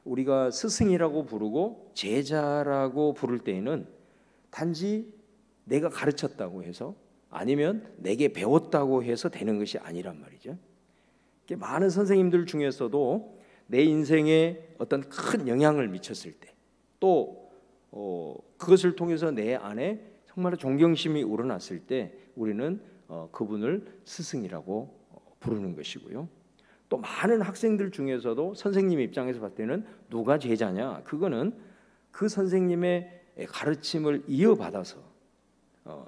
우리가 스승이라고 부르고 제자라고 부를 때에는 단지 내가 가르쳤다고 해서 아니면 내게 배웠다고 해서 되는 것이 아니란 말이죠. 많은 선생님들 중에서도 내 인생에 어떤 큰 영향을 미쳤을 때, 또 그것을 통해서 내 안에 정말 존경심이 우러났을 때 우리는 그분을 스승이라고 부르는 것이고요. 또 많은 학생들 중에서도 선생님 입장에서 봤을 때는 누가 제자냐? 그거는 그 선생님의 가르침을 이어받아서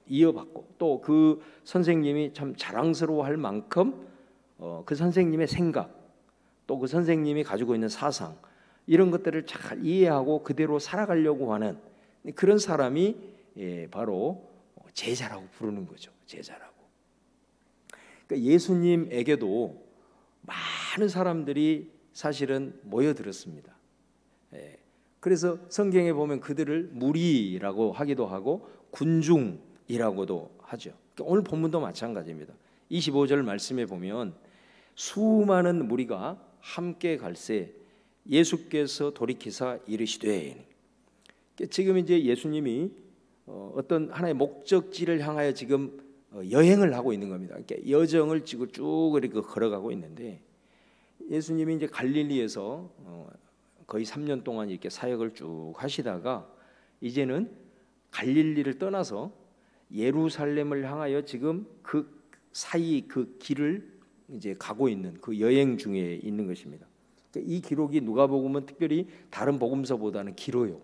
이어받고 또 그 선생님이 참 자랑스러워할 만큼 그 선생님의 생각, 또 그 선생님이 가지고 있는 사상, 이런 것들을 잘 이해하고 그대로 살아가려고 하는 그런 사람이 바로 제자라고 부르는 거죠. 제자라고. 그러니까 예수님에게도 많은 사람들이 사실은 모여들었습니다. 그래서 성경에 보면 그들을 무리라고 하기도 하고 군중이라고도 하죠. 그러니까 오늘 본문도 마찬가지입니다. 25절 말씀에 보면 수많은 무리가 함께 갈새 예수께서 돌이키사 이르시되, 지금 이제 예수님이 어떤 하나의 목적지를 향하여 지금 여행을 하고 있는 겁니다. 그러니까 여정을 지금 쭉 이렇게 걸어가고 있는데, 예수님이 이제 갈릴리에서 거의 3년 동안 이렇게 사역을 쭉 하시다가 이제는 갈릴리를 떠나서 예루살렘을 향하여 지금 그 사이 그 길을 이제 가고 있는 그 여행 중에 있는 것입니다. 그러니까 이 기록이 누가복음은 특별히 다른 복음서보다는 길어요.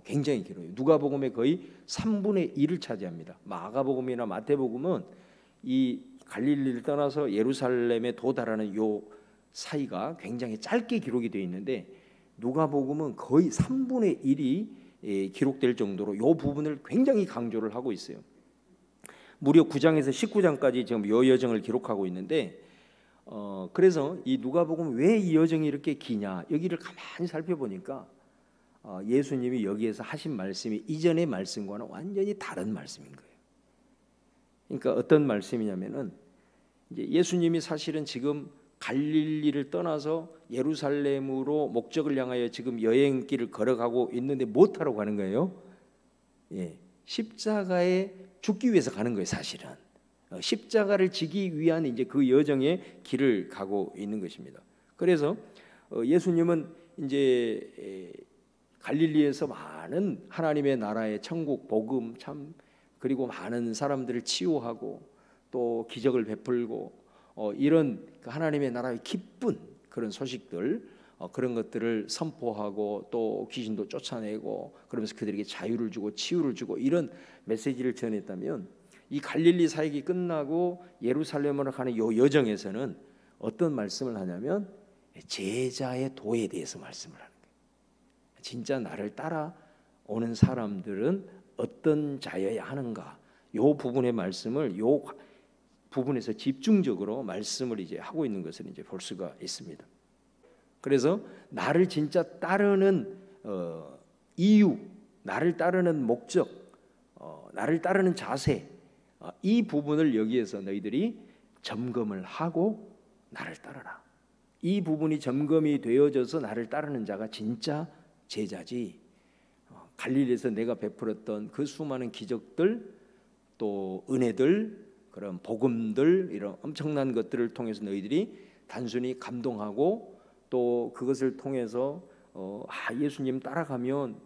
굉장히 길어요. 누가복음의 거의 3분의 1을 차지합니다. 마가복음이나 마태복음은 이 갈릴리를 떠나서 예루살렘에 도달하는 요 사이가 굉장히 짧게 기록이 되어 있는데, 누가복음은 거의 3분의 1이 기록될 정도로 요 부분을 굉장히 강조를 하고 있어요. 무려 9장에서 19장까지 지금 요 여정을 기록하고 있는데, 그래서 이 누가복음 왜 이 여정이 이렇게 기냐, 여기를 가만히 살펴보니까 예수님이 여기에서 하신 말씀이 이전의 말씀과는 완전히 다른 말씀인 거예요. 그러니까 어떤 말씀이냐면은, 이제 예수님이 사실은 지금 갈릴리를 떠나서 예루살렘으로 목적을 향하여 지금 여행길을 걸어가고 있는데 못하러 가는 거예요? 십자가에 죽기 위해서 가는 거예요. 사실은 십자가를 지기 위한 이제 그 여정의 길을 가고 있는 것입니다. 그래서 예수님은 이제 갈릴리에서 많은 하나님의 나라의 천국 복음 참, 그리고 많은 사람들을 치유하고 또 기적을 베풀고 이런 하나님의 나라의 기쁜 그런 소식들, 그런 것들을 선포하고 또 귀신도 쫓아내고 그러면서 그들에게 자유를 주고 치유를 주고 이런 메시지를 전했다면, 이 갈릴리 사역이 끝나고 예루살렘으로 가는 요 여정에서는 어떤 말씀을 하냐면 제자의 도에 대해서 말씀을 하는 거예요. 진짜 나를 따라오는 사람들은 어떤 자여야 하는가, 요 부분의 말씀을 요 부분에서 집중적으로 말씀을 이제 하고 있는 것을 이제 볼 수가 있습니다. 그래서 나를 진짜 따르는 이유, 나를 따르는 목적, 나를 따르는 자세, 이 부분을 여기에서 너희들이 점검을 하고 나를 따르라. 이 부분이 점검이 되어져서 나를 따르는 자가 진짜 제자지, 갈릴리에서 내가 베풀었던 그 수많은 기적들, 또 은혜들, 그런 복음들, 이런 엄청난 것들을 통해서 너희들이 단순히 감동하고 또 그것을 통해서 예수님 따라가면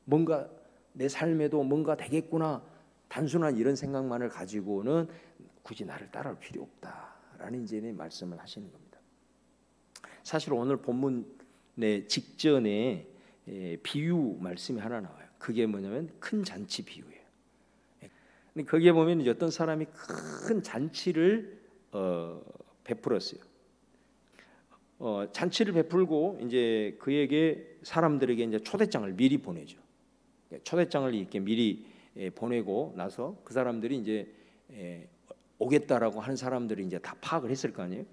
뭔가 내 삶에도 뭔가 되겠구나, 단순한 이런 생각만을 가지고는 굳이 나를 따라올 필요 없다라는 이제 말씀을 하시는 겁니다. 사실 오늘 본문의 직전에 비유 말씀이 하나 나와요. 그게 뭐냐면 큰 잔치 비유예요. 거기에 보면 이제 어떤 사람이 큰 잔치를 베풀었어요. 잔치를 베풀고 이제 그에게 사람들에게 이제 초대장을 미리 보내죠. 초대장을 이렇게 미리 보내고 나서 그 사람들이 이제 오겠다라고 하는 사람들이 이제 다 파악을 했을 거 아니에요.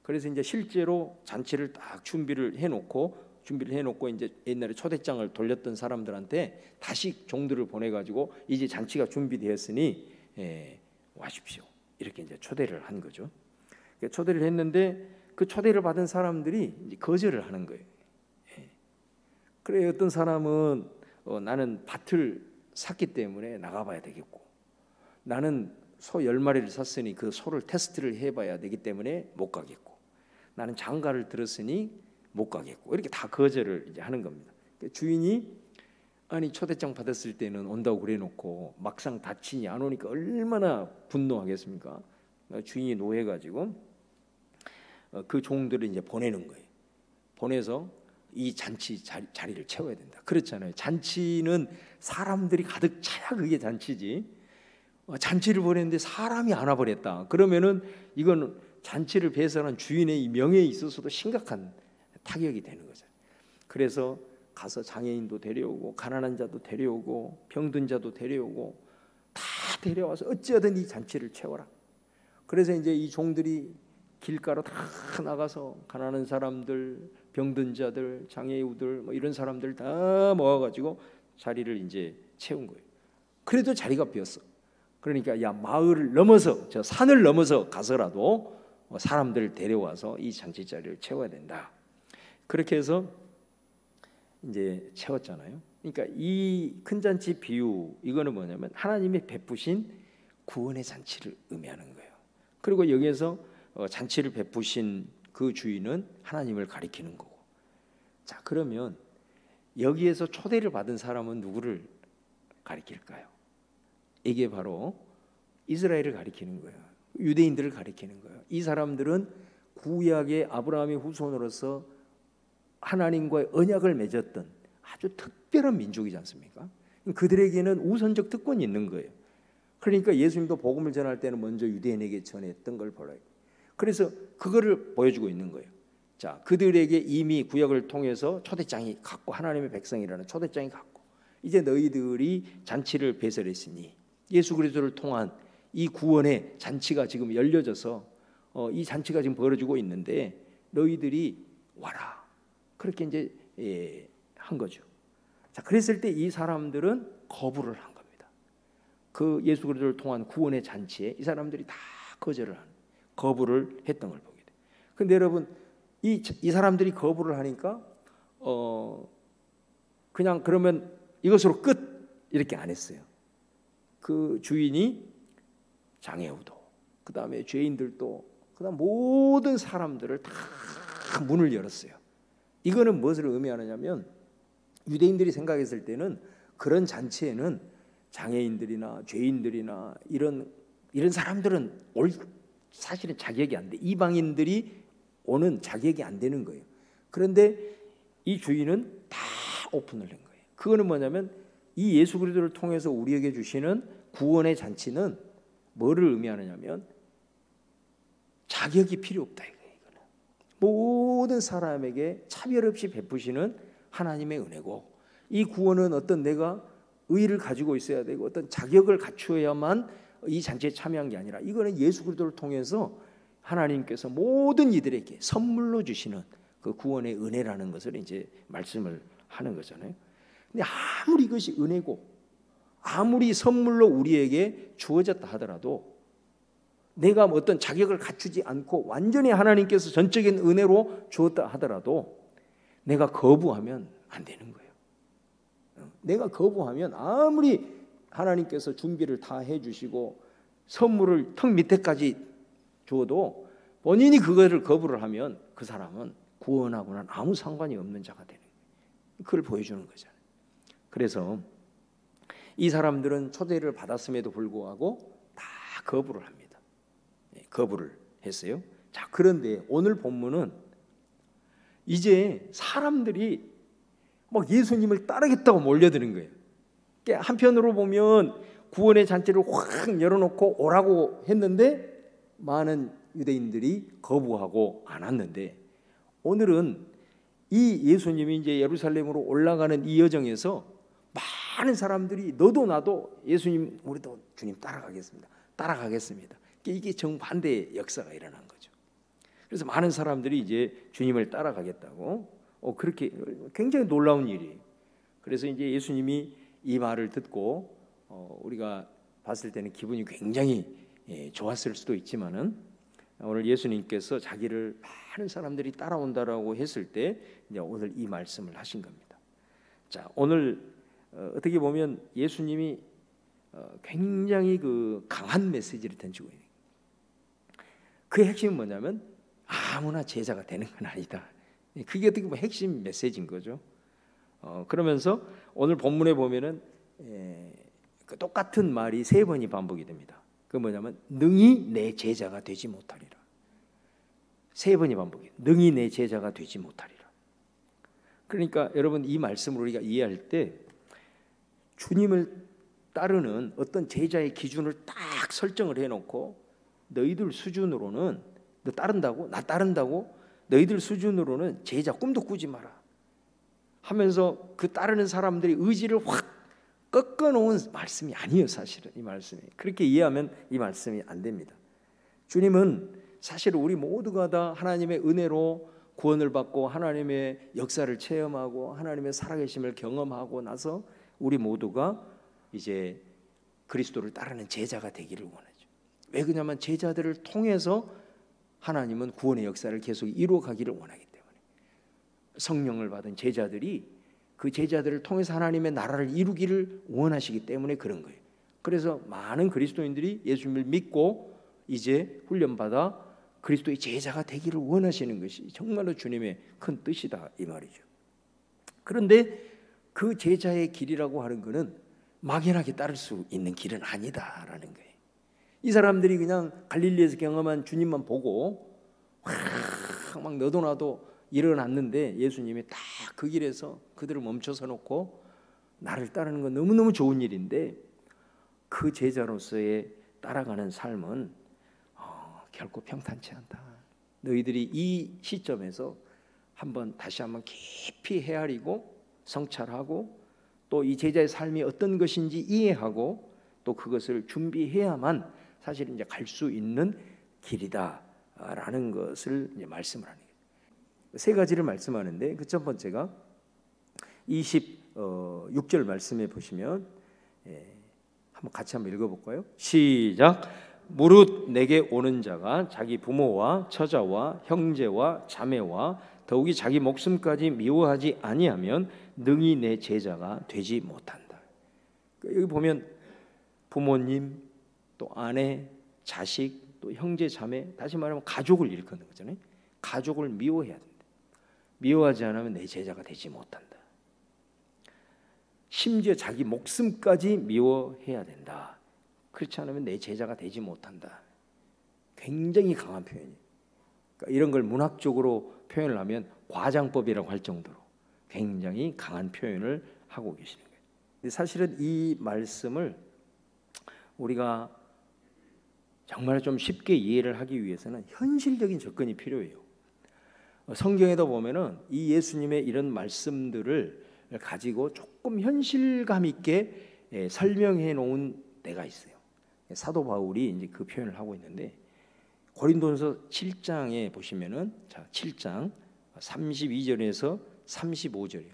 그래서 이제 실제로 잔치를 딱 준비를 해놓고 이제 옛날에 초대장을 돌렸던 사람들한테 다시 종들을 보내가지고 이제 잔치가 준비되었으니 와십시오, 이렇게 이제 초대를 한 거죠. 초대를 했는데 그 초대를 받은 사람들이 이제 거절을 하는 거예요. 그래 어떤 사람은 나는 밭을 샀기 때문에 나가봐야 되겠고, 나는 소 10마리를 샀으니 그 소를 테스트를 해봐야 되기 때문에 못 가겠고, 나는 장가를 들었으니 못 가겠고, 이렇게 다 거절을 이제 하는 겁니다. 주인이 아니 초대장 받았을 때는 온다고 그래놓고 막상 다치니 안 오니까 얼마나 분노하겠습니까? 주인이 노해가지고 그 종들을 이제 보내는 거예요. 보내서 이 잔치 자리를 채워야 된다. 그렇잖아요. 잔치는 사람들이 가득 차야 그게 잔치지. 잔치를 보냈는데 사람이 안 와버렸다. 그러면은 이건 잔치를 배설한 주인의 이 명예에 있어서도 심각한 타격이 되는 거죠. 그래서 가서 장애인도 데려오고 가난한 자도 데려오고 병든 자도 데려오고 다 데려와서 어찌하든 이 잔치를 채워라. 그래서 이제 이 종들이 길가로 다 나가서 가난한 사람들, 병든 자들, 장애우들 뭐 이런 사람들 다 모아가지고 자리를 이제 채운 거예요. 그래도 자리가 비었어. 그러니까 야 마을을 넘어서 저 산을 넘어서 가서라도 사람들을 데려와서 이 잔치 자리를 채워야 된다. 그렇게 해서 이제 채웠잖아요. 그러니까 이 큰 잔치 비유 이거는 뭐냐면 하나님이 베푸신 구원의 잔치를 의미하는 거예요. 그리고 여기에서 잔치를 베푸신 그 주인은 하나님을 가리키는 거고. 자, 그러면 여기에서 초대를 받은 사람은 누구를 가리킬까요? 이게 바로 이스라엘을 가리키는 거예요. 유대인들을 가리키는 거예요. 이 사람들은 구약의 아브라함의 후손으로서 하나님과의 언약을 맺었던 아주 특별한 민족이지 않습니까? 그들에게는 우선적 특권이 있는 거예요. 그러니까 예수님도 복음을 전할 때는 먼저 유대인에게 전했던 걸 보라요. 그래서 그거를 보여주고 있는 거예요. 자, 그들에게 이미 구약을 통해서 초대장이 갔고 하나님의 백성이라는 초대장이 갔고 이제 너희들이 잔치를 배설했으니 예수 그리스도를 통한 이 구원의 잔치가 지금 열려져서 이 잔치가 지금 벌어지고 있는데 너희들이 와라. 그렇게 이제 한 거죠. 자, 그랬을 때 이 사람들은 거부를 한 겁니다. 그 예수 그리스도를 통한 구원의 잔치에 이 사람들이 다 거부를 했던 걸 보게 돼요. 근데 여러분 이 사람들이 거부를 하니까 그냥 그러면 이것으로 끝 이렇게 안 했어요. 그 주인이 장애우도, 그 다음에 죄인들도, 그다음 모든 사람들을 다 문을 열었어요. 이거는 무엇을 의미하느냐면 유대인들이 생각했을 때는 그런 잔치에는 장애인들이나 죄인들이나 이런 사람들은 사실은 자격이 안 돼. 이방인들이 오는 자격이 안 되는 거예요. 그런데 이 주인은 다 오픈을 한 거예요. 그거는 뭐냐면 이 예수 그리스도를 통해서 우리에게 주시는 구원의 잔치는 뭐를 의미하느냐면 자격이 필요 없다 이거예요. 모든 사람에게 차별 없이 베푸시는 하나님의 은혜고, 이 구원은 어떤 내가 의의를 가지고 있어야 되고 어떤 자격을 갖추어야만 이 잔치에 참여한 게 아니라 이거는 예수 그리스도를 통해서 하나님께서 모든 이들에게 선물로 주시는 그 구원의 은혜라는 것을 이제 말씀을 하는 거잖아요. 근데 아무리 이것이 은혜고 아무리 선물로 우리에게 주어졌다 하더라도 내가 어떤 자격을 갖추지 않고 완전히 하나님께서 전적인 은혜로 주었다 하더라도 내가 거부하면 안 되는 거예요. 내가 거부하면 아무리 하나님께서 준비를 다 해주시고 선물을 턱 밑에까지 주어도 본인이 그거를 거부를 하면 그 사람은 구원하고는 아무 상관이 없는 자가 되는 거예요. 그걸 보여주는 거잖아요. 그래서 이 사람들은 초대를 받았음에도 불구하고 다 거부를 합니다. 거부를 했어요. 자, 그런데 오늘 본문은 이제 사람들이 막 예수님을 따르겠다고 몰려드는 거예요. 한편으로 보면 구원의 잔치를 확 열어놓고 오라고 했는데 많은 유대인들이 거부하고 안 왔는데, 오늘은 이 예수님이 이제 예루살렘으로 올라가는 이 여정에서 많은 사람들이 너도 나도 예수님 우리도 주님 따라가겠습니다. 이게 정반대의 역사가 일어난 거죠. 그래서 많은 사람들이 이제 주님을 따라가겠다고 그렇게 굉장히 놀라운 일이에요. 그래서 이제 예수님이 이 말을 듣고 우리가 봤을 때는 기분이 굉장히 좋았을 수도 있지만은 오늘 예수님께서 자기를 많은 사람들이 따라온다라고 했을 때 이제 오늘 이 말씀을 하신 겁니다. 자, 오늘 어떻게 보면 예수님이 굉장히 그 강한 메시지를 던지고 있는, 그 핵심은 뭐냐면 아무나 제자가 되는 건 아니다. 그게 어떻게 보면 핵심 메시지인 거죠. 그러면서 오늘 본문에 보면은 그 똑같은 말이 3번이 반복이 됩니다. 그 뭐냐면 능히 내 제자가 되지 못하리라. 3번이 반복이. 능히 내 제자가 되지 못하리라. 그러니까 여러분, 이 말씀을 우리가 이해할 때 주님을 따르는 어떤 제자의 기준을 딱 설정을 해놓고, 너희들 수준으로는, 너 따른다고? 나 따른다고? 너희들 수준으로는 제자 꿈도 꾸지 마라 하면서 그 따르는 사람들의 의지를 확 꺾어놓은 말씀이 아니에요. 사실은 이 말씀이 그렇게 이해하면 이 말씀이 안 됩니다. 주님은 사실 우리 모두가 다 하나님의 은혜로 구원을 받고 하나님의 역사를 체험하고 하나님의 살아계심을 경험하고 나서 우리 모두가 이제 그리스도를 따르는 제자가 되기를 원하죠. 왜 그러냐면 제자들을 통해서 하나님은 구원의 역사를 계속 이루어가기를 원하기 때문에, 성령을 받은 제자들이 그 제자들을 통해서 하나님의 나라를 이루기를 원하시기 때문에 그런 거예요. 그래서 많은 그리스도인들이 예수님을 믿고 이제 훈련받아 그리스도의 제자가 되기를 원하시는 것이 정말로 주님의 큰 뜻이다 이 말이죠. 그런데 그 제자의 길이라고 하는 것은 막연하게 따를 수 있는 길은 아니다라는 거예요. 이 사람들이 그냥 갈릴리에서 경험한 주님만 보고 막 너도 나도 일어났는데, 예수님이 딱 그 길에서 그들을 멈춰서 놓고 나를 따르는 건 너무너무 좋은 일인데, 그 제자로서의 따라가는 삶은 결코 평탄치 않다. 너희들이 이 시점에서 다시 한번 깊이 헤아리고 성찰하고 또 이 제자의 삶이 어떤 것인지 이해하고 또 그것을 준비해야만 사실 이제 갈 수 있는 길이다라는 것을 이제 말씀을 하는 거예요. 3가지를 말씀하는데, 그 첫 번째가 26절 말씀에 보시면 한번 같이 한번 읽어볼까요? 시작. 무릇 내게 오는 자가 자기 부모와 처자와 형제와 자매와 더욱이 자기 목숨까지 미워하지 아니하면 능히 내 제자가 되지 못한다. 여기 보면 부모님, 또 아내, 자식, 또 형제, 자매, 다시 말하면 가족을 일컫는 거잖아요. 가족을 미워해야 된다. 미워하지 않으면 내 제자가 되지 못한다. 심지어 자기 목숨까지 미워해야 된다. 그렇지 않으면 내 제자가 되지 못한다. 굉장히 강한 표현이에요. 그러니까 이런 걸 문학적으로 표현을 하면 과장법이라고 할 정도로 굉장히 강한 표현을 하고 계시는 거예요. 근데 사실은 이 말씀을 우리가 정말 좀 쉽게 이해를 하기 위해서는 현실적인 접근이 필요해요. 성경에도 보면은 이 예수님의 이런 말씀들을 가지고 조금 현실감 있게 설명해 놓은 데가 있어요. 사도 바울이 이제 그 표현을 하고 있는데, 고린도전서 7장에 보시면은, 자, 7장 32절에서 35절이에요.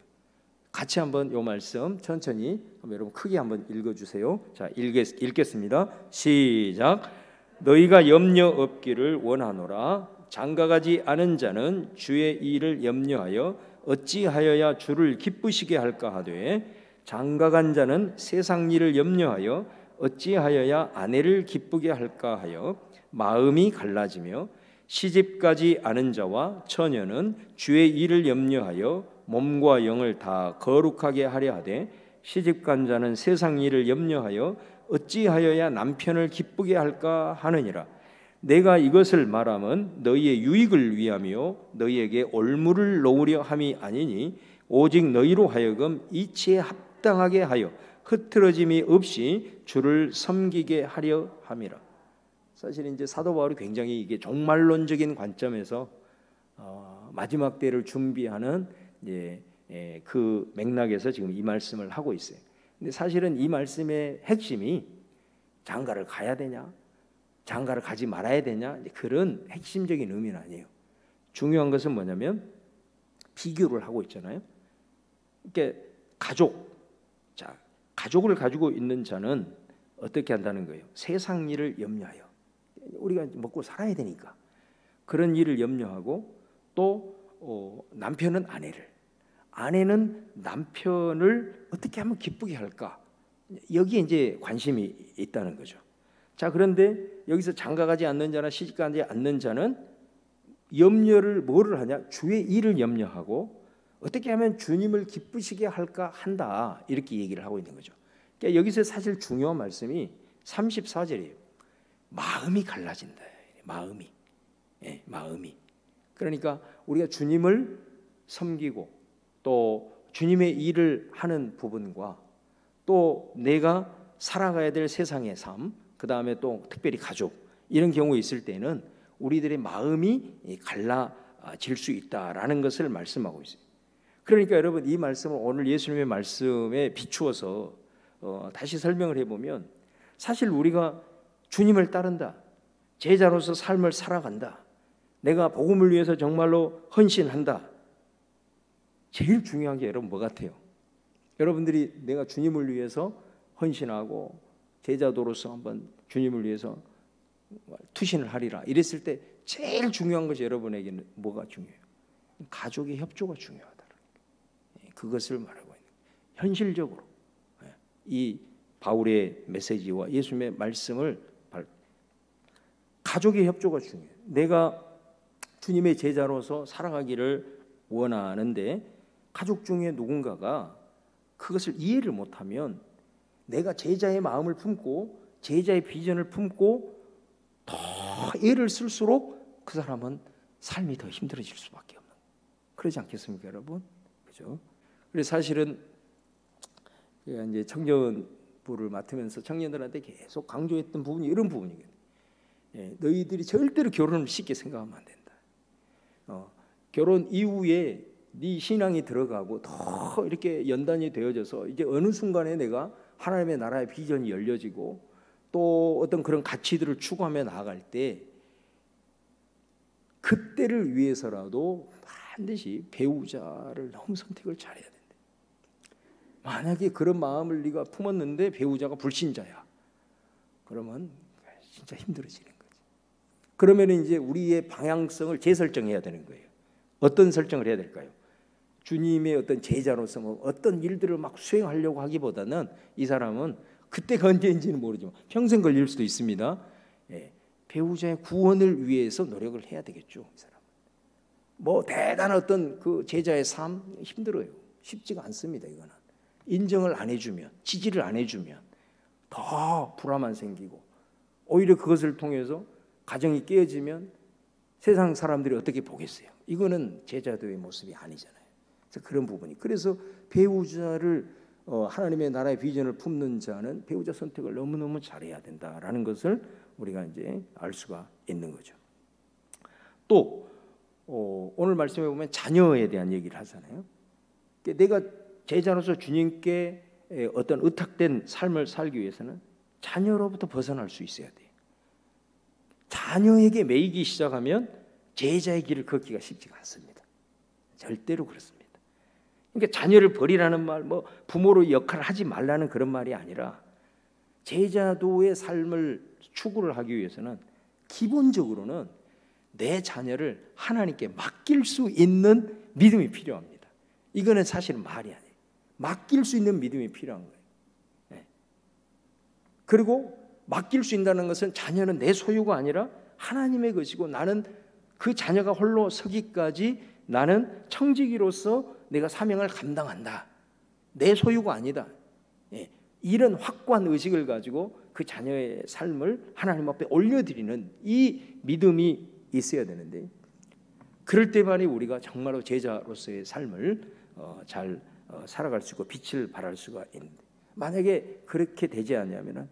같이 한번 이 말씀 천천히 한번 여러분 크게 한번 읽어주세요. 자, 읽겠습니다. 시작. 너희가 염려 없기를 원하노라. 장가가지 않은 자는 주의 일을 염려하여 어찌하여야 주를 기쁘시게 할까 하되, 장가간 자는 세상 일을 염려하여 어찌하여야 아내를 기쁘게 할까 하여 마음이 갈라지며, 시집가지 않은 자와 처녀는 주의 일을 염려하여 몸과 영을 다 거룩하게 하려 하되, 시집간 자는 세상 일을 염려하여 어찌하여야 남편을 기쁘게 할까 하느니라. 내가 이것을 말함은 너희의 유익을 위하며 너희에게 올무를 놓으려 함이 아니니, 오직 너희로 하여금 이치에 합당하게 하여 흐트러짐이 없이 주를 섬기게 하려 함이라. 사실 이제 사도 바울이 굉장히 이게 종말론적인 관점에서 마지막 때를 준비하는 그 맥락에서 지금 이 말씀을 하고 있어요. 근데 사실은 이 말씀의 핵심이 장가를 가야 되냐, 장가를 가지 말아야 되냐, 그런 핵심적인 의미는 아니에요. 중요한 것은 뭐냐면 비교를 하고 있잖아요. 그러니까 가족을 가지고 있는 자는 어떻게 한다는 거예요? 세상 일을 염려하여, 우리가 먹고 살아야 되니까 그런 일을 염려하고, 또 남편은 아내는 남편을 어떻게 하면 기쁘게 할까? 여기에 이제 관심이 있다는 거죠. 자, 그런데 여기서 장가가지 않는 자나 시집가지 않는 자는 염려를 뭐를 하냐? 주의 일을 염려하고 어떻게 하면 주님을 기쁘시게 할까 한다, 이렇게 얘기를 하고 있는 거죠. 그러니까 여기서 사실 중요한 말씀이 34절이에요. 마음이 갈라진다. 마음이. 예, 마음이. 그러니까 우리가 주님을 섬기고 또 주님의 일을 하는 부분과 또 내가 살아가야 될 세상의 삶, 그 다음에 또 특별히 가족, 이런 경우에 있을 때는 우리들의 마음이 갈라질 수 있다라는 것을 말씀하고 있어요. 그러니까 여러분, 이 말씀을 오늘 예수님의 말씀에 비추어서 다시 설명을 해보면, 사실 우리가 주님을 따른다, 제자로서 삶을 살아간다, 내가 복음을 위해서 정말로 헌신한다, 제일 중요한 게 여러분 뭐 같아요? 여러분들이 내가 주님을 위해서 헌신하고 제자도로서 한번 주님을 위해서 투신을 하리라 이랬을 때 제일 중요한 것이 여러분에게는 뭐가 중요해요? 가족의 협조가 중요하다. 그것을 말하고 있는 거예요. 현실적으로 이 바울의 메시지와 예수님의 말씀을, 가족의 협조가 중요해요. 내가 주님의 제자로서 살아가기를 원하는데 가족 중에 누군가가 그것을 이해를 못하면 내가 제자의 마음을 품고 제자의 비전을 품고 더 애를 쓸수록 그 사람은 삶이 더 힘들어질 수밖에 없는, 그러지 않겠습니까, 여러분? 그죠? 그래서 사실은 이제 청년부를 맡으면서 청년들한테 계속 강조했던 부분이 이런 부분이거든요. 너희들이 절대로 결혼을 쉽게 생각하면 안 된다. 결혼 이후에 네 신앙이 들어가고 더 이렇게 연단이 되어져서 이제 어느 순간에 내가 하나님의 나라의 비전이 열려지고 또 어떤 그런 가치들을 추구하며 나아갈 때 그때를 위해서라도 반드시 배우자를 너무 선택을 잘해야 된다. 만약에 그런 마음을 네가 품었는데 배우자가 불신자야, 그러면 진짜 힘들어지는 거지. 그러면 이제 우리의 방향성을 재설정해야 되는 거예요. 어떤 설정을 해야 될까요? 주님의 어떤 제자로서 뭐 어떤 일들을 막 수행하려고 하기보다는 이 사람은 그때가 언제인지는 모르지만 평생 걸릴 수도 있습니다. 배우자의 구원을 위해서 노력을 해야 되겠죠. 이 사람 뭐 대단한 어떤 그 제자의 삶 힘들어요. 쉽지가 않습니다. 이거는 인정을 안 해주면, 지지를 안 해주면 더 불화만 생기고, 오히려 그것을 통해서 가정이 깨어지면 세상 사람들이 어떻게 보겠어요? 이거는 제자도의 모습이 아니잖아요. 그래서 그런 부분이, 그래서 배우자를 하나님의 나라의 비전을 품는 자는 배우자 선택을 너무너무 잘해야 된다라는 것을 우리가 이제 알 수가 있는 거죠. 또 오늘 말씀에 보면 자녀에 대한 얘기를 하잖아요. 내가 제자로서 주님께 어떤 의탁된 삶을 살기 위해서는 자녀로부터 벗어날 수 있어야 돼요. 자녀에게 매이기 시작하면 제자의 길을 걷기가 쉽지가 않습니다. 절대로 그렇습니다. 그러니까 자녀를 버리라는 말, 뭐 부모로 역할을 하지 말라는 그런 말이 아니라, 제자도의 삶을 추구를 하기 위해서는 기본적으로는 내 자녀를 하나님께 맡길 수 있는 믿음이 필요합니다. 이거는 사실은 말이 아니에요. 맡길 수 있는 믿음이 필요한 거예요. 그리고 맡길 수 있다는 것은 자녀는 내 소유가 아니라 하나님의 것이고, 나는 그 자녀가 홀로 서기까지 나는 청지기로서 내가 사명을 감당한다. 내 소유가 아니다. 이런 확고한 의식을 가지고 그 자녀의 삶을 하나님 앞에 올려드리는 이 믿음이 있어야 되는데, 그럴 때만이 우리가 정말로 제자로서의 삶을 잘 살아갈 수 있고 빛을 발할 수가 있는데, 만약에 그렇게 되지 않으면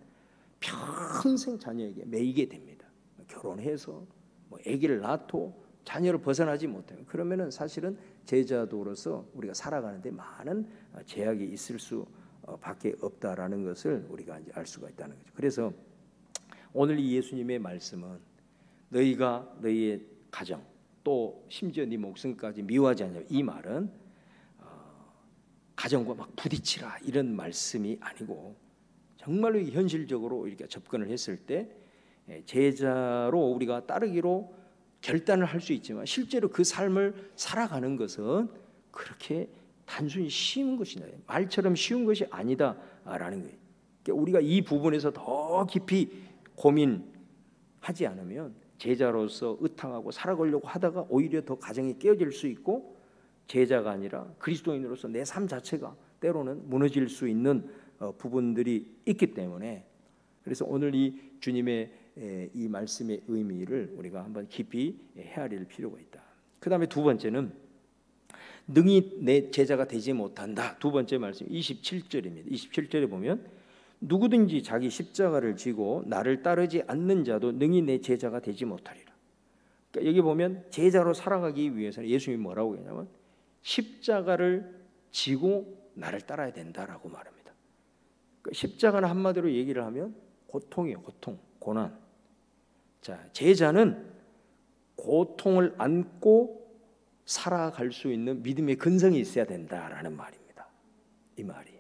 평생 자녀에게 매이게 됩니다. 결혼해서 뭐 아기를 낳고 자녀를 벗어나지 못해요. 그러면은 사실은 제자도로서 우리가 살아가는데 많은 제약이 있을 수밖에 없다라는 것을 우리가 이제 알 수가 있다는 거죠. 그래서 오늘 이 예수님의 말씀은 너희가 너희의 가정 또 심지어 네 목숨까지 미워하지 않냐, 이 말은 가정과 막 부딪히라 이런 말씀이 아니고, 정말로 현실적으로 이렇게 접근을 했을 때 제자로 우리가 따르기로 결단을 할 수 있지만 실제로 그 삶을 살아가는 것은 그렇게 단순히 쉬운 것이 아니라 말처럼 쉬운 것이 아니다라는 거예요. 그러니까 우리가 이 부분에서 더 깊이 고민하지 않으면 제자로서 의탕하고 살아가려고 하다가 오히려 더 가정이 깨어질 수 있고, 제자가 아니라 그리스도인으로서 내 삶 자체가 때로는 무너질 수 있는 부분들이 있기 때문에, 그래서 오늘 이 주님의 이 말씀의 의미를 우리가 한번 깊이 헤아릴 필요가 있다. 그 다음에 두 번째는 능히 내 제자가 되지 못한다. 두 번째 말씀 27절입니다. 27절에 보면 누구든지 자기 십자가를 지고 나를 따르지 않는 자도 능히 내 제자가 되지 못하리라. 그러니까 여기 보면 제자로 살아가기 위해서는 예수님이 뭐라고 했냐면 십자가를 지고 나를 따라야 된다라고 말합니다. 그러니까 십자가는 한마디로 얘기를 하면 고통이에요. 고통, 고난. 자, 제자는 고통을 안고 살아갈 수 있는 믿음의 근성이 있어야 된다라는 말입니다. 이 말이.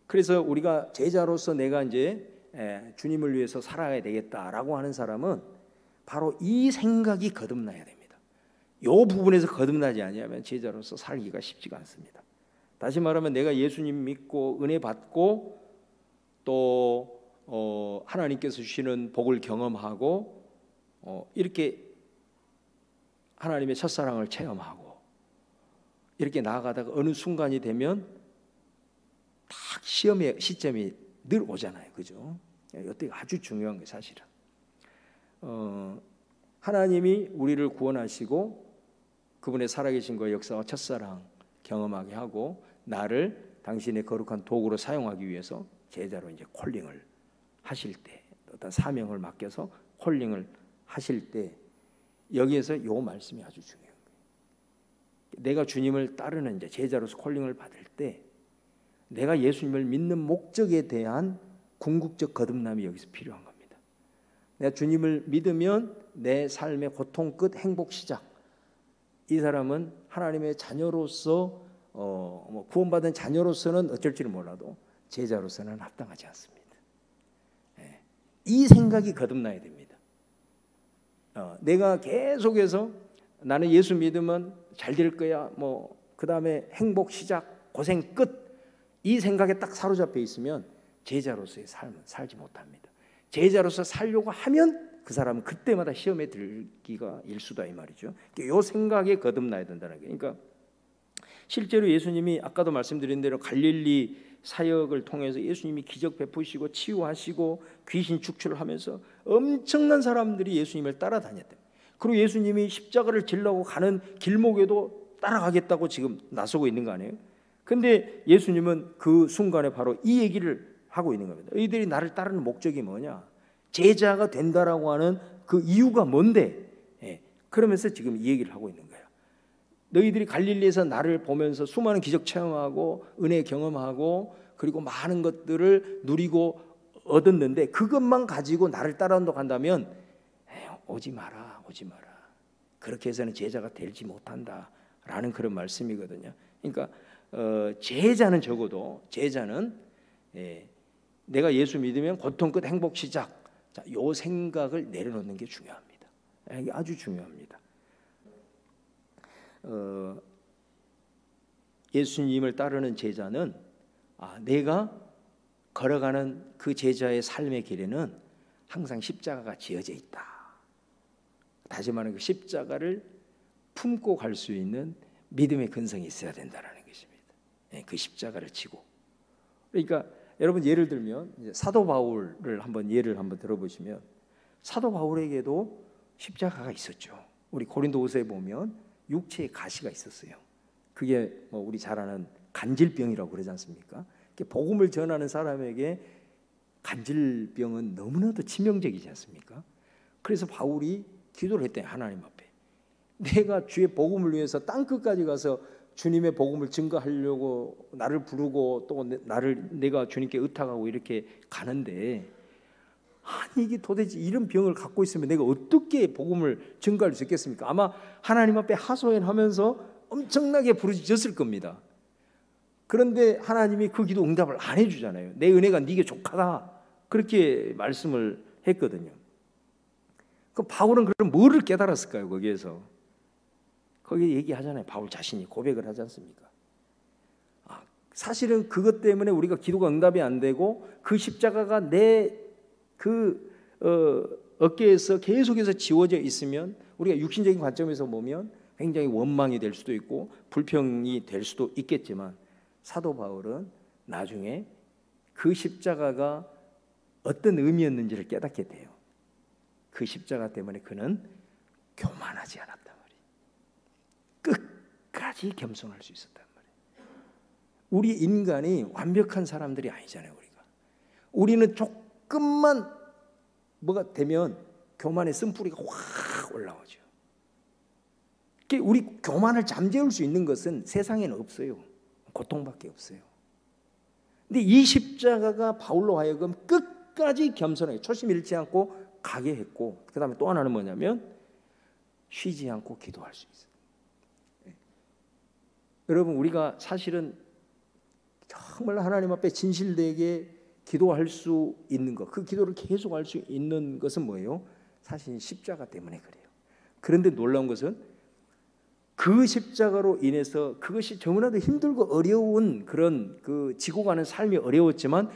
그래서 우리가 제자로서 내가 이제 주님을 위해서 살아가야 되겠다라고 하는 사람은 바로 이 생각이 거듭나야 됩니다. 이 부분에서 거듭나지 않으면 제자로서 살기가 쉽지가 않습니다. 다시 말하면 내가 예수님 믿고 은혜 받고 또 하나님께서 주시는 복을 경험하고 이렇게 하나님의 첫사랑을 체험하고 이렇게 나아가다가 어느 순간이 되면 딱 시험의 시점이 늘 오잖아요. 그죠? 이때 아주 중요한 거예요. 사실은 하나님이 우리를 구원하시고 그분의 살아계신 거의 역사와 첫사랑 경험하게 하고 나를 당신의 거룩한 도구로 사용하기 위해서 제자로 이제 콜링을 하실 때, 어떤 사명을 맡겨서 콜링을 하실 때, 여기에서 요 말씀이 아주 중요한 거예요. 내가 주님을 따르는 이제 제자로서 콜링을 받을 때 내가 예수님을 믿는 목적에 대한 궁극적 거듭남이 여기서 필요한 겁니다. 내가 주님을 믿으면 내 삶의 고통 끝 행복 시작. 이 사람은 하나님의 자녀로서 구원받은 자녀로서는 어쩔지는 몰라도 제자로서는 합당하지 않습니다. 이 생각이 거듭나야 됩니다. 내가 계속해서 나는 예수 믿으면 잘 될 거야, 그 다음에 행복 시작, 고생 끝, 이 생각에 딱 사로잡혀 있으면 제자로서의 삶은 살지 못합니다. 제자로서 살려고 하면 그 사람은 그때마다 시험에 들기가 일수다 이 말이죠. 이 생각에 거듭나야 된다는 게. 그러니까 실제로 예수님이 아까도 말씀드린 대로 갈릴리 사역을 통해서 예수님이 기적 베푸시고 치유하시고 귀신 축출하면서 엄청난 사람들이 예수님을 따라다녔대요. 그리고 예수님이 십자가를 지려고 가는 길목에도 따라가겠다고 지금 나서고 있는 거 아니에요? 근데 예수님은 그 순간에 바로 이 얘기를 하고 있는 겁니다. 너희들이 나를 따르는 목적이 뭐냐? 제자가 된다라고 하는 그 이유가 뭔데? 그러면서 지금 이 얘기를 하고 있는 거예요. 너희들이 갈릴리에서 나를 보면서 수많은 기적 체험하고 은혜 경험하고 그리고 많은 것들을 누리고 얻었는데 그것만 가지고 나를 따라온다고 한다면 오지 마라, 오지 마라. 그렇게 해서는 제자가 되지 못한다라는 그런 말씀이거든요. 그러니까 제자는 적어도 제자는 내가 예수 믿으면 고통 끝 행복 시작. 자, 요 생각을 내려놓는 게 중요합니다. 이게 아주 중요합니다. 예수님을 따르는 제자는 내가 걸어가는 그 제자의 삶의 길에는 항상 십자가가 지어져 있다. 다시 말하면 그 십자가를 품고 갈 수 있는 믿음의 근성이 있어야 된다는 것입니다. 그 십자가를 지고. 그러니까 여러분 예를 들면 이제 사도 바울을 예를 한번 들어보시면 사도 바울에게도 십자가가 있었죠. 우리 고린도후서에 보면 육체에 가시가 있었어요. 그게 우리 잘 아는 간질병이라고 그러지 않습니까? 복음을 전하는 사람에게 간질병은 너무나도 치명적이지 않습니까? 그래서 바울이 기도를 했대요. 하나님 앞에 내가 주의 복음을 위해서 땅끝까지 가서 주님의 복음을 증거하려고 나를 부르고 또 내가 주님께 의탁하고 이렇게 가는데 아니 이게 도대체 이런 병을 갖고 있으면 내가 어떻게 복음을 증거할 수 있겠습니까? 아마 하나님 앞에 하소연하면서 엄청나게 부르짖었을 겁니다. 그런데 하나님이 그 기도 응답을 안 해주잖아요. 내 은혜가 네게 족하다 그렇게 말씀을 했거든요. 그럼 바울은 그럼 뭐를 깨달았을까요? 거기에서 거기 얘기하잖아요. 바울 자신이 고백을 하지 않습니까? 사실은 그것 때문에 우리가 기도가 응답이 안 되고 그 십자가가 내 어깨에서 계속해서 지워져 있으면 우리가 육신적인 관점에서 보면 굉장히 원망이 될 수도 있고 불평이 될 수도 있겠지만 사도 바울은 나중에 그 십자가가 어떤 의미였는지를 깨닫게 돼요. 그 십자가 때문에 그는 교만하지 않았단 말이에요. 끝까지 겸손할 수 있었단 말이에요. 우리 인간이 완벽한 사람들이 아니잖아요. 우리는 조금만 뭐가 되면 교만의 쓴뿌리가 확 올라오죠. 우리 교만을 잠재울 수 있는 것은 세상에는 없어요. 고통밖에 없어요. 근데 이 십자가가 바울로 하여금 끝까지 겸손하게 초심 잃지 않고 가게 했고, 그 다음에 또 하나는 뭐냐면 쉬지 않고 기도할 수 있어요. 여러분, 우리가 사실은 정말 하나님 앞에 진실되게 기도할 수 있는 것, 그 기도를 계속 할 수 있는 것은 뭐예요? 사실 십자가 때문에 그래요. 그런데 놀라운 것은 그 십자가로 인해서 그것이 너무나도 힘들고 어려운 그런 지고 가는 삶이 어려웠지만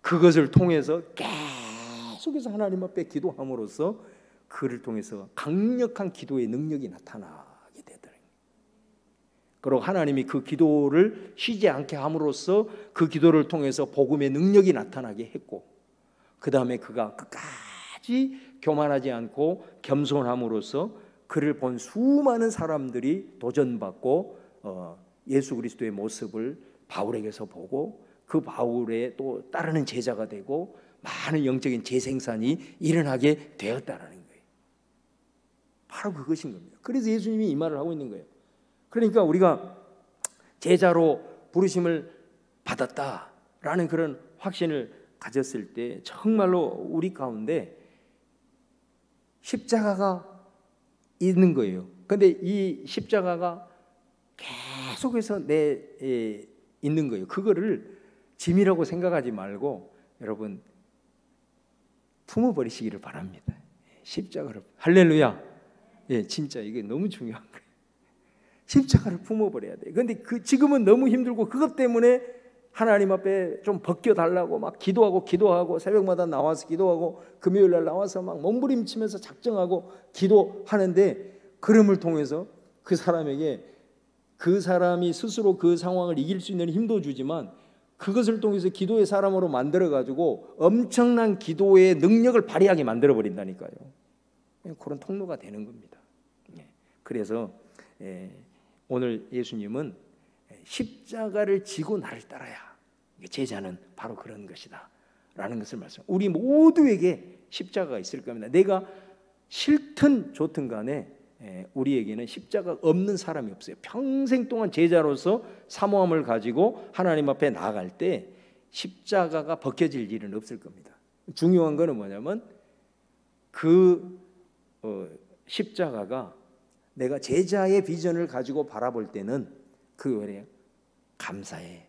그것을 통해서 계속해서 하나님 앞에 기도함으로써 그를 통해서 강력한 기도의 능력이 나타나게 되더라고요. 그리고 하나님이 그 기도를 쉬지 않게 함으로써 그 기도를 통해서 복음의 능력이 나타나게 했고, 그 다음에 그가 끝까지 교만하지 않고 겸손함으로써 그를 본 수많은 사람들이 도전받고 예수 그리스도의 모습을 바울에게서 보고 그 바울의 또 따르는 제자가 되고 많은 영적인 재생산이 일어나게 되었다라는 거예요. 바로 그것인 겁니다. 그래서 예수님이 이 말을 하고 있는 거예요. 그러니까 우리가 제자로 부르심을 받았다라는 그런 확신을 가졌을 때 정말로 우리 가운데 십자가가 있는 거예요. 그런데 이 십자가가 계속해서 있는 거예요. 그거를 짐이라고 생각하지 말고 여러분 품어버리시기를 바랍니다. 십자가를, 할렐루야. 예, 진짜 이게 너무 중요한 거예요. 십자가를 품어버려야 돼요. 그런데 지금은 너무 힘들고 그것 때문에 하나님 앞에 좀 벗겨달라고 막 기도하고 새벽마다 나와서 기도하고 금요일날 나와서 막 몸부림치면서 작정하고 기도하는데, 그럼을 통해서 그 사람에게 그 사람이 스스로 그 상황을 이길 수 있는 힘도 주지만 그것을 통해서 기도의 사람으로 만들어가지고 엄청난 기도의 능력을 발휘하게 만들어버린다니까요. 그런 통로가 되는 겁니다. 그래서 오늘 예수님은 십자가를 지고 나를 따라야 제자는 바로 그런 것이다 라는 것을 말씀. 우리 모두에게 십자가가 있을 겁니다. 내가 싫든 좋든 간에 우리에게는 십자가 없는 사람이 없어요. 평생 동안 제자로서 사모함을 가지고 하나님 앞에 나아갈 때 십자가가 벗겨질 일은 없을 겁니다. 중요한 거는 뭐냐면 십자가가 내가 제자의 비전을 가지고 바라볼 때는 그 감사의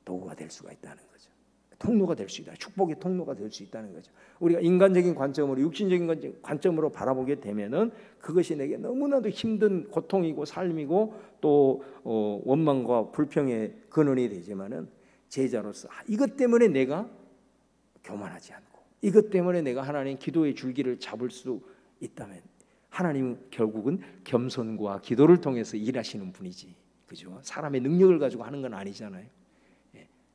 도구가 될 수가 있다는 거죠. 통로가 될 수 있다. 축복의 통로가 될 수 있다는 거죠. 우리가 인간적인 관점으로, 육신적인 관점으로 바라보게 되면은 그것이 내게 너무나도 힘든 고통이고 삶이고 또 원망과 불평의 근원이 되지만은 제자로서 이것 때문에 내가 교만하지 않고 이것 때문에 내가 하나님 기도의 줄기를 잡을 수 있다면 하나님은 결국은 겸손과 기도를 통해서 일하시는 분이지, 그죠? 사람의 능력을 가지고 하는 건 아니잖아요.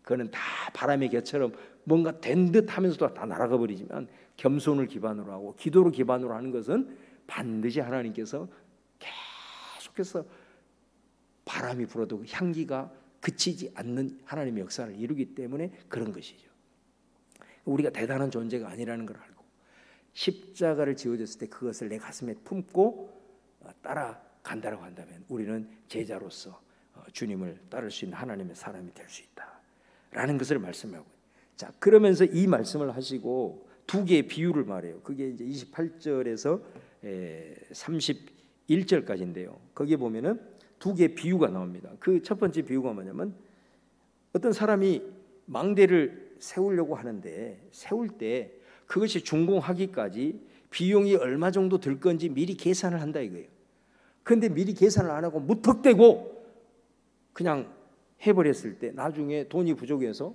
그거는 다 바람의 개처럼 뭔가 된 듯 하면서도 다 날아가 버리지만 겸손을 기반으로 하고 기도를 기반으로 하는 것은 반드시 하나님께서 계속해서 바람이 불어도 향기가 그치지 않는 하나님의 역사를 이루기 때문에 그런 것이죠. 우리가 대단한 존재가 아니라는 걸 알고 십자가를 지어졌을 때 그것을 내 가슴에 품고 따라간다고 한다면 우리는 제자로서 주님을 따를 수 있는 하나님의 사람이 될 수 있다라는 것을 말씀하고, 자, 그러면서 이 말씀을 하시고 두 개의 비유를 말해요. 그게 이제 28절에서 31절까지인데요. 거기에 보면은 두 개의 비유가 나옵니다. 그 첫 번째 비유가 뭐냐면 어떤 사람이 망대를 세우려고 하는데 세울 때 그것이 준공하기까지 비용이 얼마 정도 들 건지 미리 계산을 한다 이거예요. 그런데 미리 계산을 안 하고 무턱대고 그냥 해버렸을 때 나중에 돈이 부족해서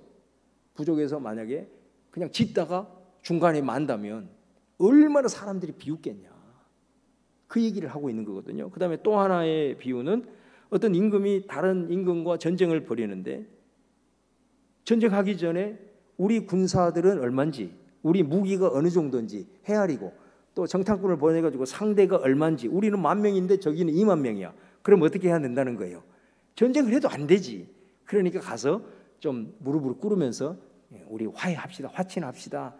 만약에 그냥 짓다가 중간에 만다면 얼마나 사람들이 비웃겠냐, 그 얘기를 하고 있는 거거든요. 그 다음에 또 하나의 비유는 어떤 임금이 다른 임금과 전쟁을 벌이는데 전쟁하기 전에 우리 군사들은 얼마인지, 우리 무기가 어느 정도인지 헤아리고, 또 정탐꾼을 보내가지고 상대가 얼마인지, 우리는 10,000명인데 저기는 20,000명이야. 그럼 어떻게 해야 된다는 거예요? 전쟁을 해도 안 되지. 그러니까 가서 좀 무릎을 꿇으면서 우리 화해합시다, 화친합시다,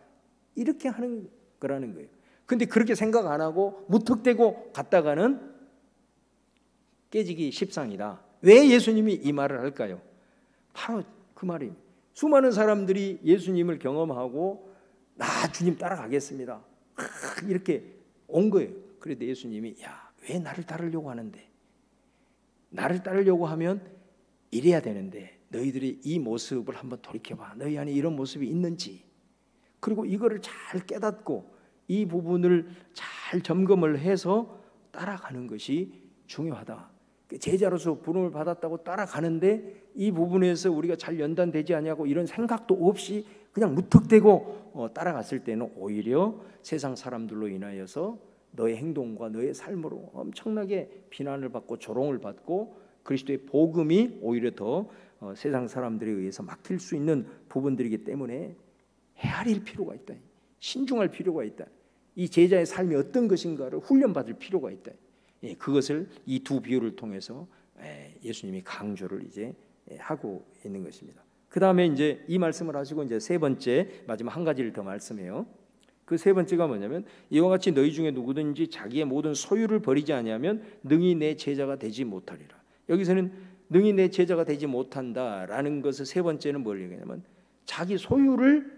이렇게 하는 거라는 거예요. 근데 그렇게 생각 안 하고 무턱대고 갔다가는 깨지기 십상이다. 왜 예수님이 이 말을 할까요? 바로 그 말입니다. 수많은 사람들이 예수님을 경험하고 나 주님 따라가겠습니다, 이렇게 온 거예요. 그런데 예수님이 야, 왜 나를 따르려고 하는데? 나를 따르려고 하면 이래야 되는데 너희들이 이 모습을 한번 돌이켜봐. 너희 안에 이런 모습이 있는지, 그리고 이거를 잘 깨닫고 이 부분을 잘 점검을 해서 따라가는 것이 중요하다. 제자로서 부름을 받았다고 따라가는데 이 부분에서 우리가 잘 연단되지 않냐고 이런 생각도 없이 그냥 무턱대고 따라갔을 때는 오히려 세상 사람들로 인하여서 너의 행동과 너의 삶으로 엄청나게 비난을 받고 조롱을 받고 그리스도의 복음이 오히려 더 세상 사람들에 의해서 막힐 수 있는 부분들이기 때문에 헤아릴 필요가 있다. 신중할 필요가 있다. 이 제자의 삶이 어떤 것인가를 훈련받을 필요가 있다. 그것을 이 두 비유를 통해서 예수님이 강조를 이제 하고 있는 것입니다. 그 다음에 이제 이 말씀을 하시고 이제 세 번째, 마지막 한 가지를 더 말씀해요. 그 세 번째가 뭐냐면 이와 같이 너희 중에 누구든지 자기의 모든 소유를 버리지 아니하면 능히 내 제자가 되지 못하리라. 여기서는 능히 내 제자가 되지 못한다라는 것을 세 번째는 뭘 얘기하냐면 자기 소유를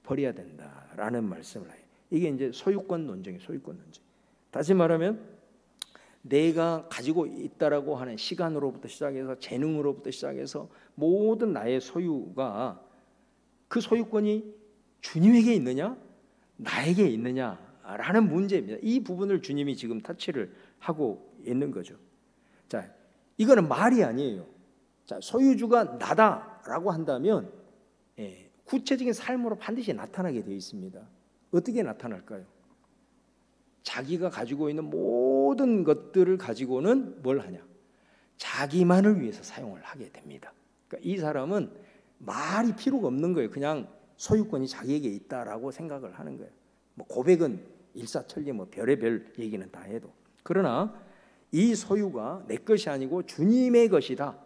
버려야 된다라는 말씀을 해요. 이게 이제 소유권 논쟁이에요. 소유권 논쟁. 다시 말하면 내가 가지고 있다라고 하는 시간으로부터 시작해서 재능으로부터 시작해서 모든 나의 소유가, 그 소유권이 주님에게 있느냐 나에게 있느냐라는 문제입니다. 이 부분을 주님이 지금 터치를 하고 있는 거죠. 자, 이거는 말이 아니에요. 자, 소유주가 나다라고 한다면 구체적인 삶으로 반드시 나타나게 되어 있습니다. 어떻게 나타날까요? 자기가 가지고 있는 모든 것들을 가지고는 뭘 하냐? 자기만을 위해서 사용을 하게 됩니다. 그러니까 이 사람은 말이 필요가 없는 거예요. 그냥 소유권이 자기에게 있다라고 생각을 하는 거예요. 뭐 고백은 일사천리 뭐 별의별 얘기는 다 해도, 그러나 이 소유가 내 것이 아니고 주님의 것이다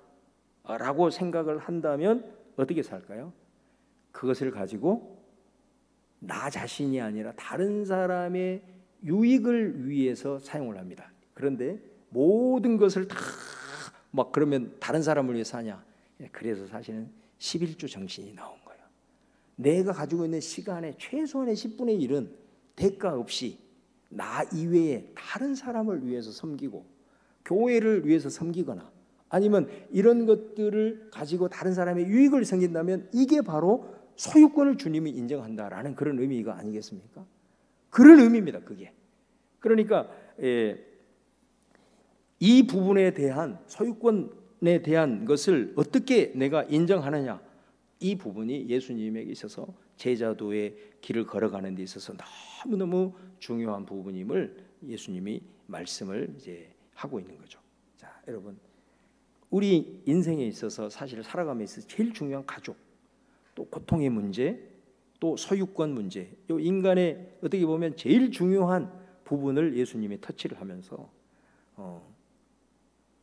라고 생각을 한다면 어떻게 살까요? 그것을 가지고 나 자신이 아니라 다른 사람의 유익을 위해서 사용을 합니다. 그런데 모든 것을 다 막 그러면 다른 사람을 위해서 하냐? 그래서 사실은 11조 정신이 나온 거예요. 내가 가지고 있는 시간의 최소한의 10분의 1은 대가 없이 나 이외에 다른 사람을 위해서 섬기고 교회를 위해서 섬기거나 아니면 이런 것들을 가지고 다른 사람의 유익을 섬긴다면 이게 바로 소유권을 주님이 인정한다라는 그런 의미가 아니겠습니까? 그런 의미입니다. 그게. 그러니까 이 부분에 대한 소유권에 대한 것을 어떻게 내가 인정하느냐, 이 부분이 예수님에게 있어서 제자도의 길을 걸어가는 데 있어서 너무너무 중요한 부분임을 예수님이 말씀을 이제 하고 있는 거죠. 자, 여러분, 우리 인생에 있어서 사실 살아가면서 제일 중요한 가족, 또 고통의 문제, 또 소유권 문제, 이 인간의 어떻게 보면 제일 중요한 부분을 예수님이 터치를 하면서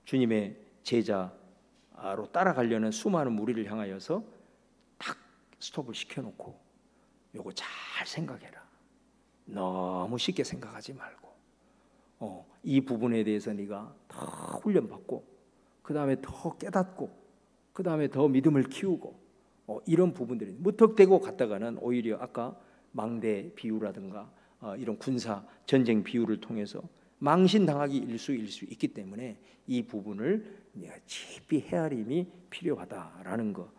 주님의 제자로 따라가려는 수많은 무리를 향하여서 탁 스톱을 시켜놓고 요거 잘 생각해라. 너무 쉽게 생각하지 말고 이 부분에 대해서 네가 더 훈련받고 그 다음에 더 깨닫고 그 다음에 더 믿음을 키우고 이런 부분들이 무턱대고 갔다가는 오히려 아까 망대 비유라든가 이런 군사 전쟁 비유를 통해서 망신당하기 일수 있기 때문에 이 부분을 깊이 헤아림이 필요하다라는 거.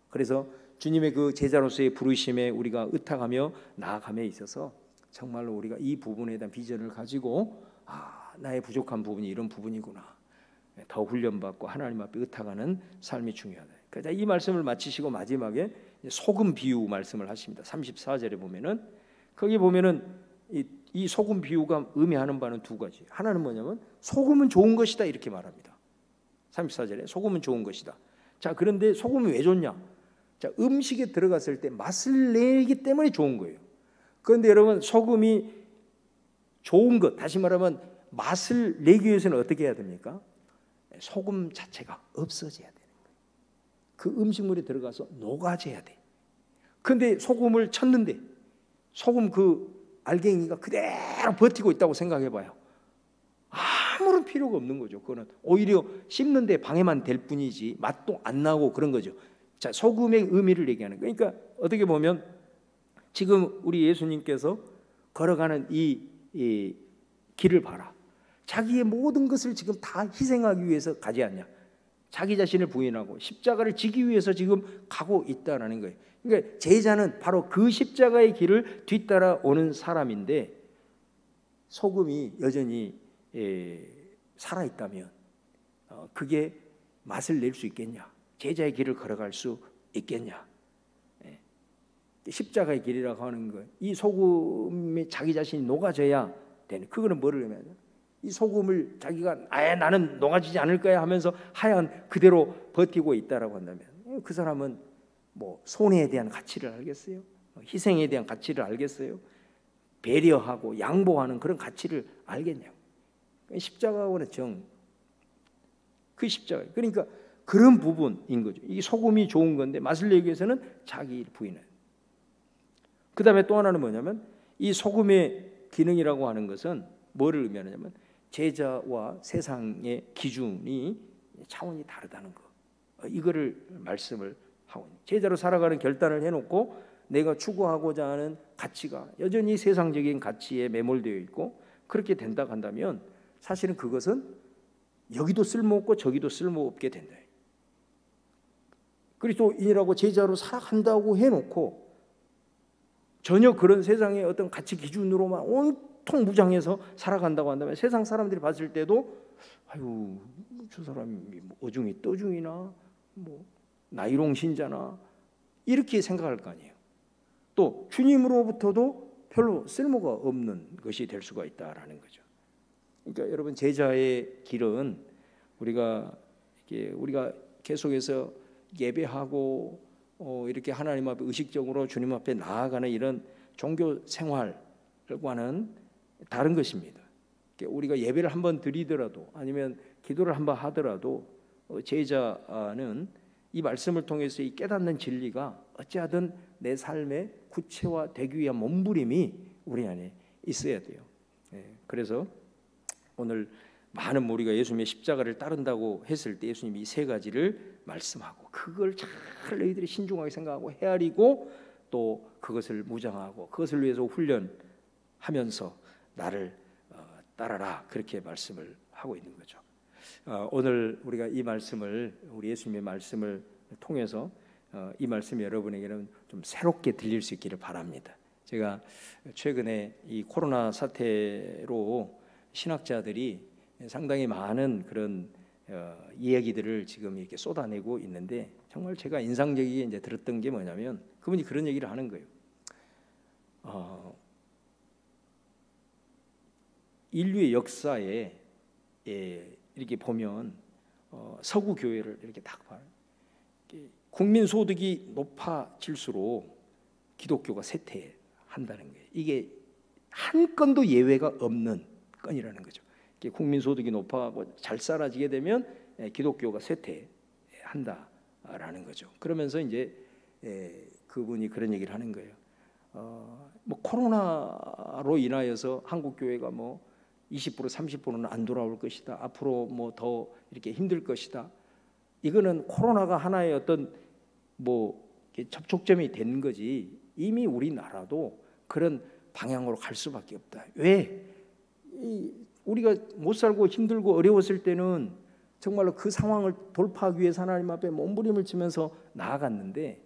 그래서 주님의 그 제자로서의 부르심에 우리가 의탁하며 나아감에 있어서 정말로 우리가 이 부분에 대한 비전을 가지고 나의 부족한 부분이 이런 부분이구나. 더 훈련받고 하나님 앞에 의탁하는 삶이 중요하다. 그래서 이 말씀을 마치시고 마지막에 소금 비유 말씀을 하십니다. 34절에 보면은 거기 보면은 이 소금 비유가 의미하는 바는 두 가지. 하나는 뭐냐면 소금은 좋은 것이다 이렇게 말합니다. 34절에 소금은 좋은 것이다. 자, 그런데 소금이 왜 좋냐? 자, 음식에 들어갔을 때 맛을 내기 때문에 좋은 거예요. 그런데 여러분, 소금이 좋은 것, 다시 말하면 맛을 내기 위해서는 어떻게 해야 됩니까? 소금 자체가 없어져야 되는 거예요. 그 음식물에 들어가서 녹아져야 돼. 그런데 소금을 쳤는데 소금 그 알갱이가 그대로 버티고 있다고 생각해 봐요. 아무런 필요가 없는 거죠. 그거는 오히려 씹는 데 방해만 될 뿐이지 맛도 안 나고 그런 거죠. 자, 소금의 의미를 얘기하는 거예요. 그러니까 어떻게 보면 지금 우리 예수님께서 걸어가는 이 길을 봐라. 자기의 모든 것을 지금 다 희생하기 위해서 가지 않냐. 자기 자신을 부인하고 십자가를 지기 위해서 지금 가고 있다라는 거예요. 그러니까 제자는 바로 그 십자가의 길을 뒤따라 오는 사람인데 소금이 여전히 살아있다면 그게 맛을 낼 수 있겠냐? 제자의 길을 걸어갈 수 있겠냐? 십자가의 길이라고 하는 거, 이 소금이 자기 자신이 녹아져야 되는. 그거는 뭐를 의미하냐? 이 소금을 자기가 아예 나는 녹아지지 않을 거야 하면서 하얀 그대로 버티고 있다라고 한다면 그 사람은 뭐 손해에 대한 가치를 알겠어요? 희생에 대한 가치를 알겠어요? 배려하고 양보하는 그런 가치를 알겠냐고. 십자가와는 정, 그 십자가. 그러니까 그런 부분인 거죠. 이게 소금이 좋은 건데 맛을 내기 위해서는 자기 부인을. 그 다음에 또 하나는 뭐냐면 이 소금의 기능이라고 하는 것은 뭐를 의미하냐면 제자와 세상의 기준이 차원이 다르다는 거. 이거를 말씀을 하고 있는. 제자로 살아가는 결단을 해놓고 내가 추구하고자 하는 가치가 여전히 세상적인 가치에 매몰되어 있고 그렇게 된다 한다면 사실은 그것은 여기도 쓸모없고 저기도 쓸모없게 된다. 그리스도인이라고 제자로 살아간다고 해놓고 전혀 그런 세상의 어떤 가치 기준으로만 온통 무장해서 살아간다고 한다면 세상 사람들이 봤을 때도 아유 저 사람이 뭐 어중이 떠중이나 뭐 나이롱 신자나 이렇게 생각할 거 아니에요. 또 주님으로부터도 별로 쓸모가 없는 것이 될 수가 있다라는 거죠. 그러니까 여러분 제자의 길은 우리가 계속해서 예배하고 이렇게 하나님 앞에 의식적으로 주님 앞에 나아가는 이런 종교 생활과는 다른 것입니다. 우리가 예배를 한번 드리더라도 아니면 기도를 한번 하더라도 제자는 이 말씀을 통해서 이 깨닫는 진리가 어찌하든 내 삶의 구체화되기 위한 몸부림이 우리 안에 있어야 돼요. 그래서 오늘 많은 우리가 예수님의 십자가를 따른다고 했을 때 예수님이 이 세 가지를 말씀하고 그걸 잘 너희들이 신중하게 생각하고 헤아리고 또 그것을 무장하고 그것을 위해서 훈련하면서 나를 따라라 그렇게 말씀을 하고 있는 거죠. 오늘 우리가 이 말씀을 우리 예수님의 말씀을 통해서 이 말씀이 여러분에게는 좀 새롭게 들릴 수 있기를 바랍니다. 제가 최근에 이 코로나 사태로 신학자들이 상당히 많은 그런 이야기들을 지금 이렇게 쏟아내고 있는데 정말 제가 인상적이게 이제 들었던 게 뭐냐면 그분이 그런 얘기를 하는 거예요. 인류의 역사에 이렇게 보면 서구 교회를 이렇게 딱 봐요. 국민 소득이 높아질수록 기독교가 쇠퇴한다는 거예요. 이게 한 건도 예외가 없는 건이라는 거죠. 국민 소득이 높아가고 잘 살아지게 되면 기독교가 쇠퇴한다라는 거죠. 그러면서 이제 그분이 그런 얘기를 하는 거예요. 뭐 코로나로 인하여서 한국 교회가 뭐 20% 30%는 안 돌아올 것이다. 앞으로 뭐 더 이렇게 힘들 것이다. 이거는 코로나가 하나의 어떤 뭐 접촉점이 된 거지. 이미 우리나라도 그런 방향으로 갈 수밖에 없다. 왜? 우리가 못 살고 힘들고 어려웠을 때는 정말로 그 상황을 돌파하기 위해서 하나님 앞에 몸부림을 치면서 나아갔는데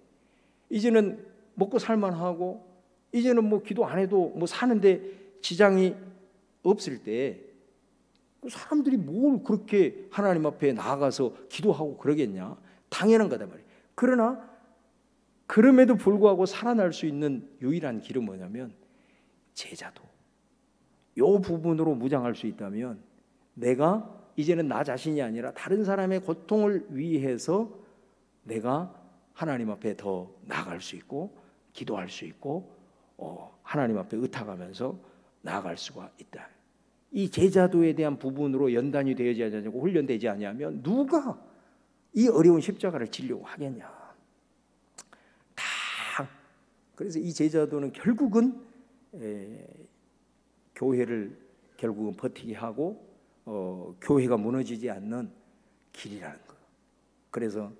이제는 먹고 살만하고 이제는 뭐 기도 안 해도 뭐 사는데 지장이 없을 때 사람들이 뭘 그렇게 하나님 앞에 나아가서 기도하고 그러겠냐? 당연한 거다 말이에요. 그러나 그럼에도 불구하고 살아날 수 있는 유일한 길은 뭐냐면 제자도. 요 부분으로 무장할 수 있다면 내가 이제는 나 자신이 아니라 다른 사람의 고통을 위해서 내가 하나님 앞에 더 나아갈 수 있고 기도할 수 있고 하나님 앞에 의탁하면서 나아갈 수가 있다. 이 제자도에 대한 부분으로 연단이 되지 않냐고 훈련되지 않냐면 누가 이 어려운 십자가를 지려고 하겠냐. 다 그래서 이 제자도는 결국은 교회를 결국은 버티게 하고 교회가 무너지지 않는 길이라는 거. 그래서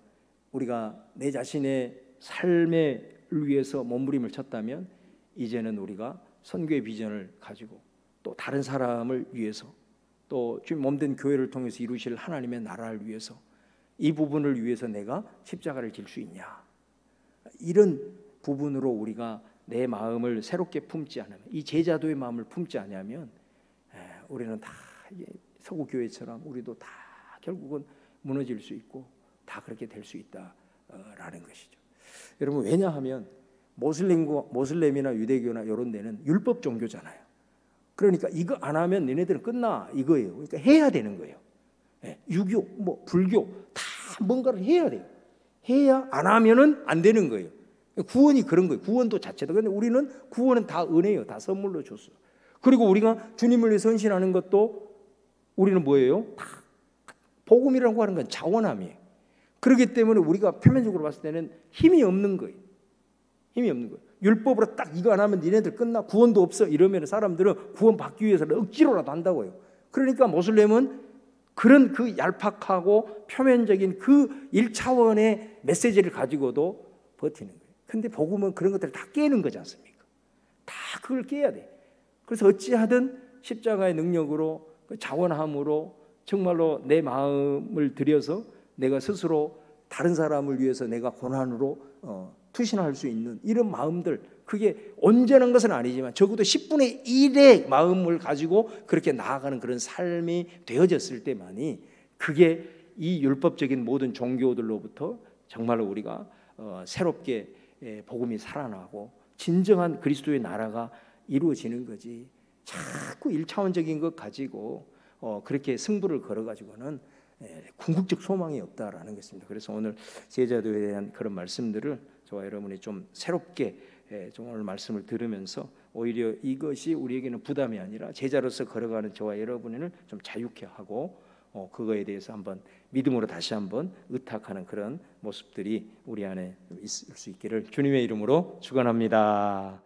우리가 내 자신의 삶을 위해서 몸부림을 쳤다면 이제는 우리가 선교의 비전을 가지고 또 다른 사람을 위해서 또 주님 몸된 교회를 통해서 이루실 하나님의 나라를 위해서 이 부분을 위해서 내가 십자가를 질 수 있냐. 이런 부분으로 우리가 내 마음을 새롭게 품지 않으면 이 제자도의 마음을 품지 않으면 우리는 다 서구 교회처럼 우리도 다 결국은 무너질 수 있고 다 그렇게 될 수 있다라는 것이죠. 여러분 왜냐하면 모슬렘이나 유대교나 이런 데는 율법 종교잖아요. 그러니까 이거 안 하면 너네들은 끝나 이거예요. 그러니까 해야 되는 거예요. 유교, 불교 다 뭔가를 해야 돼요. 해야 안 하면은 안 되는 거예요. 구원이 그런 거예요. 구원도 자체다. 그런데 우리는 구원은 다 은혜예요. 다 선물로 줬어. 그리고 우리가 주님을 위해 헌신하는 것도 우리는 뭐예요? 다 복음이라고 하는 건 자원함이에요. 그렇기 때문에 우리가 표면적으로 봤을 때는 힘이 없는 거예요. 힘이 없는 거예요. 율법으로 딱 이거 안 하면 니네들 끝나 구원도 없어 이러면 사람들은 구원 받기 위해서 억지로라도 한다고요. 그러니까 모슬렘은 그런 그 얄팍하고 표면적인 그 1차원의 메시지를 가지고도 버티는 거예요. 근데 복음은 그런 것들을 다 깨는 거지 않습니까? 다 그걸 깨야 돼. 그래서 어찌하든 십자가의 능력으로 그 자원함으로 정말로 내 마음을 들여서 내가 스스로 다른 사람을 위해서 내가 고난으로 투신할 수 있는 이런 마음들, 그게 온전한 것은 아니지만 적어도 10분의 1의 마음을 가지고 그렇게 나아가는 그런 삶이 되어졌을 때만이 그게 이 율법적인 모든 종교들로부터 정말로 우리가 새롭게 복음이 살아나고 진정한 그리스도의 나라가 이루어지는 거지. 자꾸 1차원적인 것 가지고 그렇게 승부를 걸어가지고는 궁극적 소망이 없다라는 것입니다. 그래서 오늘 제자도에 대한 그런 말씀들을 저와 여러분이 좀 새롭게 좀 오늘 말씀을 들으면서 오히려 이것이 우리에게는 부담이 아니라 제자로서 걸어가는 저와 여러분을 좀 자유케 하고 그거에 대해서 한번 믿음으로 다시 한번 의탁하는 그런 모습들이 우리 안에 있을 수 있기를 주님의 이름으로 축원합니다.